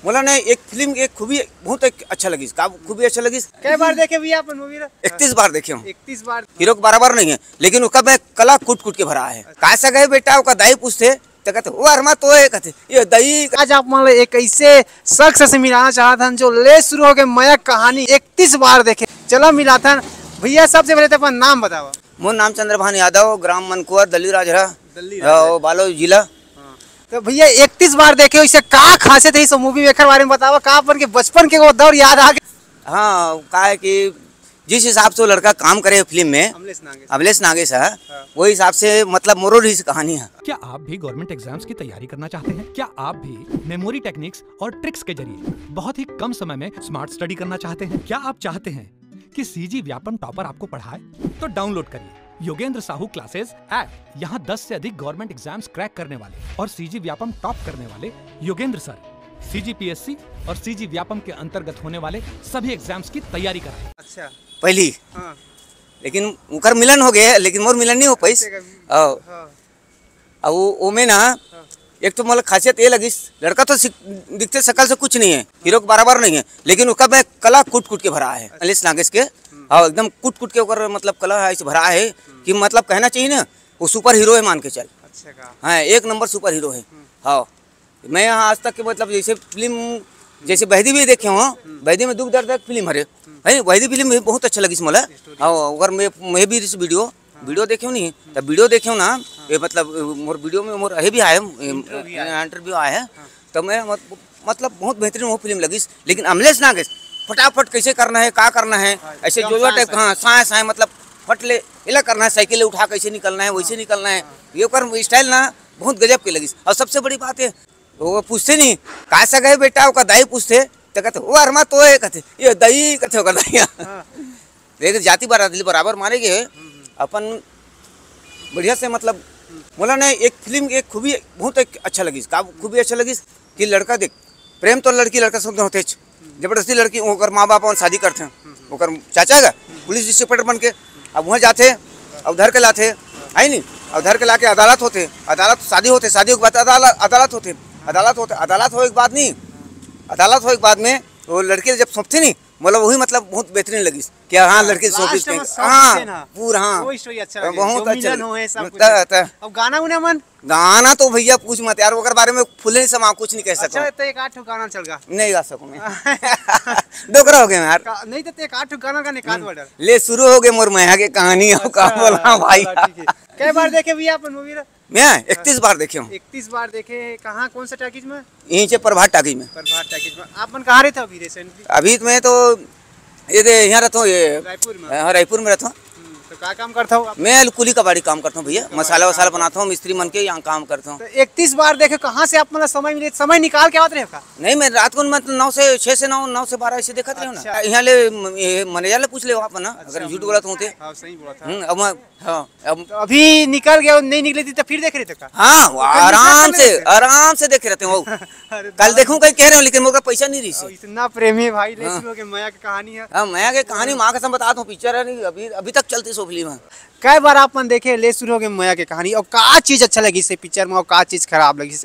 बोला नहीं, एक फिल्म एक खूबी बहुत अच्छा लगी, का खूबी अच्छा लगी। कई बार देखे भैया अपन मूवी? 31 बार देखे हूँ। 31 बार। हीरो को बराबर नहीं है, लेकिन उसका मैं कला कूट कूट के भरा है। कैसा गए बेटा, उसका दाई पूछते तो कहते वो अरमा तो है, कहते ये दही। आज आप मान लो एक ऐसे शख्स से मिलाना चाहता हूं जो ले शुरू हो गए मया कहानी 31 बार देखे। चलो मिला था भैया। सबसे पहले तो अपन नाम बताओ। मोर नाम चंद्रभान यादव, ग्राम मनकुआ, दल्ली राजरा, बालो जिला। तो भैया 31 बार देखे, इससे का खासियत है इस मूवी मेकर बारे में बताओ। का अपन के बचपन के वो दौर याद आ गया? हाँ, का है कि जिस हिसाब से वो लड़का काम करे फिल्म में, अमलेश नागेश है, वही हिसाब से मतलब मोरल ही कहानी है। क्या आप भी गवर्नमेंट एग्जाम्स की तैयारी करना चाहते हैं? क्या आप भी मेमोरी टेक्निक्स और ट्रिक्स के जरिए बहुत ही कम समय में स्मार्ट स्टडी करना चाहते हैं? क्या आप चाहते हैं कि सीजी व्यापम टॉपर आपको पढ़ाए? तो डाउनलोड करिए योगेंद्र साहू क्लासेस ऐप। यहाँ 10 से अधिक गवर्नमेंट एग्जाम्स क्रैक करने वाले और सीजी व्यापम टॉप करने वाले योगेंद्र सर सीजीपीएससी और सीजी व्यापम के अंतर्गत होने वाले सभी एग्जाम्स की तैयारी कराए। अच्छा पहली लेकिन उनकर मिलन हो गया, लेकिन मोर मिलन नहीं हो पाई। वो में ना एक तो मतलब खासियत ये लगी, लड़का तो दिखते शकल से कुछ नहीं है, हीरो के बराबर नहीं है, लेकिन उसका मैं कला कूट कूट के भरा है। अमलेश नागेश के एकदम कूट कूट के ऊपर मतलब कला ऐसे भरा है कि मतलब कहना चाहिए ना वो सुपर हीरो है, मान के चल। हाँ, एक नंबर सुपर हीरो है। हाँ, मैं यहाँ आज तक के मतलब जैसे फिल्म जैसे बहदी भी देखे हो, बहदी में दुख दर्द फिल्म हरे है, बहदी फिल्म भी बहुत अच्छा लगी मोला। हाँ, अगर मैं भी वीडियो देखे नहीं तब वीडियो देखे ना, ये मतलब मोर वीडियो में मोर अभी भी आए इंटरव्यू आए हैं, तो मैं मतलब बहुत बेहतरीन वो फिल्म लगी। लेकिन अमलेश नागेश फटाफट कैसे करना है, का करना है, ऐसे जो टाइप हाँ साए मतलब फट ले इला करना है, साइकिल उठा कैसे निकलना है वैसे निकलना है, ये कर स्टाइल ना बहुत गजब की लगी। और सबसे बड़ी बात है वो पूछते नहीं कैसा गए बेटा, उसका दाई पूछते तो कहते वो अरमा तो है, कहते ये दही कहते होगा दही। लेकिन जाति बराबर मारे गए अपन बढ़िया से मतलब बोला नहीं, एक फिल्म एक खूबी बहुत अच्छा लगी। का खूबी अच्छा लगी कि लड़का देख प्रेम तो लड़का सब होते, जबरदस्ती लड़की ओकर माँ बाप और शादी करते हैं, ओकर चाचा का पुलिस इंस्पेक्टर बन के अब वहाँ जाते अब धर के लाते है नहीं, अब धर के ला के अदालत होते, अदालत शादी होते, शादी के बाद अदालत होते, अदालत हो एक बाद नहीं, अदालत हो एक बाद में वो लड़के जब सौंपते नहीं मतलब वही मतलब बहुत बेहतरीन लगी कि हाँ लड़के सौंपते हाँ पूरा हाँ बहुत अच्छा। अब गाना उन्हें मन गाना तो भैया पूछ मत यार, ओकर बारे में फुले समा कुछ नहीं कह सकता। अच्छा, तो एक 8 गाना चल गा नहीं गा सकूं मैं। डोकरा हो गया यार, नहीं तो एक 8 गाना का निकाल वर्ड ले शुरू हो गए मोर मया के कहानी। अब का बोला भाई, कई बार देखे भैया अपन मूवी? मैं 31 बार देखे हूँ। 31 बार देखे। कहाँ कौन सा टैकीज में? यहीं से प्रभात टाकीज में। प्रभात टैकीज में। आप कहाँ रहते अभी रिसेंटली? अभी मैं तो ये यहाँ रहता हूँ, ये रायपुर में। रायपुर में रहता हूँ। तो क्या काम करता हूँ? मैं कुली का बाड़ी काम करता हूँ भैया, मसाला वसाला बनाता हूँ, मिस्त्री मन के यहाँ काम करता हूँ। तो 31 बार देखे, कहाँ से आप मतलब समय मिले, समय निकाल के आते रहे? नहीं, मैं रात को मतलब 9 से 6 से 9, 9 से 12 ऐसे देखते रहो ना। यहाँ ले मैनेजर ले पूछ ले आप ना, अगर झूठ बोला तो सही बोला था। अब अब अभी निकल गया, नहीं निकले थी तो फिर देख रहे थे का? हाँ, आराम से देखे रहते हैं। कल देखूं कहीं कह रहे हो, लेकिन मेरे पैसा नहीं रही। इतना प्रेमी भाई, मया की कहानी है। हाँ, मया की कहानी माँ कसम बताता हूँ, पिक्चर है अभी तक चलती सो फिल्म। कई बार आप देखे ले शुरू हो गए मया की कहानी, और का चीज अच्छा लगी इस पिक्चर में और का चीज खराब लगी?